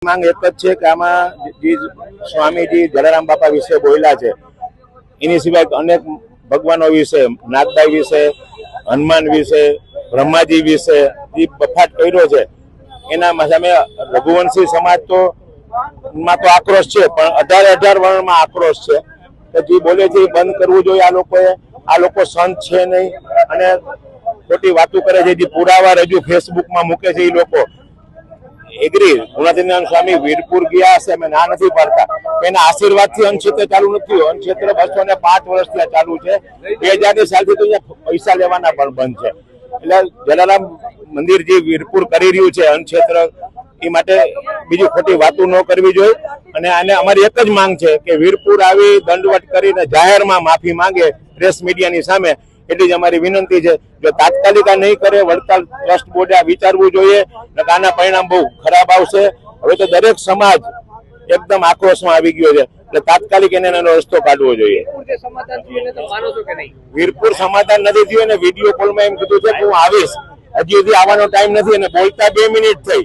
માંગ એક જ છે કે આમાં જે સ્વામીજી જલારામ બાપા વિશે બોલ્યા છે એની સિવાય અનેક ભગવાનો વિશે, નાગબાઈ વિશે, હનુમાન વિશે, બ્રહ્માજી વિશે જે બફાટ કર્યો છે એના સામે રઘુવંશી સમાજ તો આક્રોશ છે, પણ 18 વર્ણમાં આક્રોશ છે કે જે બોલે છે એ બંધ કરવું જોઈએ આ લોકોએ. આ લોકો સંત છે નહીં અને ખોટી વાતો કરે છે, જે પુરાવા રજૂ ફેસબુકમાં મૂકે છે એ લોકો. એગ્રી ગુણાતીતાનંદ સ્વામી વીરપુર ગયા હશે, અમે ના નથી પાડતા, એના આશીર્વાદથી અન્નક્ષેત્ર ચાલુ નથી. અન્નક્ષેત્ર 205 વર્ષથી ચાલુ છે. 2000 સાલથી તો અહીંયા પૈસા લેવાના પણ બંધ છે. એટલે જલારામ મંદિર જે વીરપુર કરી રહ્યું છે અન્નક્ષેત્ર, એ માટે બીજી ખોટી વાતો ન કરવી જોઈએ. અને આને અમારી એક જ માંગ છે કે વીરપુર આવી દંડવટ કરીને જાહેરમાં માફી માંગે પ્રેસ મીડિયાની સામે, એટલી જ અમારી વિનંતી છે. જો તાત્કાલિક આ નહીં કરે, વડતાલ ટ્રસ્ટ બોર્ડે આ વિચારવું જોઈએ, આના પરિણામ બહુ ખરાબ આવશે. હવે તો દરેક સમાજ એકદમ આક્રોશમાં આવી ગયો છે, એટલે તાત્કાલિક એને એનો રસ્તો કાઢવો જોઈએ. વીરપુર સમાધાન નથી થયું અને વિડીયો કોલમાં એમ કીધું છે કે હું આવીશ, હજી સુધી આવવાનો ટાઈમ નથી અને બોલતા 2 મિનિટ થઈ.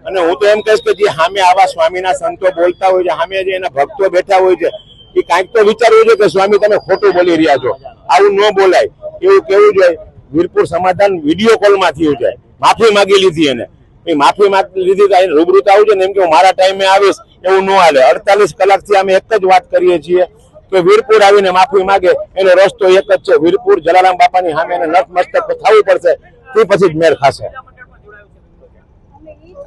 અને હું તો એમ કહીશ કે જે સામે આવા સ્વામીના સંતો બોલતા હોય છે, સામે જે એના ભક્તો બેઠા હોય છે, એ કાંઈક તો વિચારવું જોઈએ કે સ્વામી તમે ખોટું બોલી રહ્યા છો, આવું ન બોલાય, એવું કેવું જોઈએ. વીરપુર સમાધાન વિડીયો કોલમાં થયું છે, માફી માંગી લીધી એને. એ માફી માંગી લીધી રૂબરૂ આવું છે ને એમ કે હું મારા ટાઈમે આવીશ, એવું ન હાલે. 48 કલાકથી અમે એક જ વાત કરીએ છીએ કે વીરપુર આવીને માફી માંગે, એનો રસ્તો એક જ છે. વીરપુર જલારામ બાપાની સામે એને નતમસ્તક થવું પડશે, તે પછી જ મેળ ખાશે.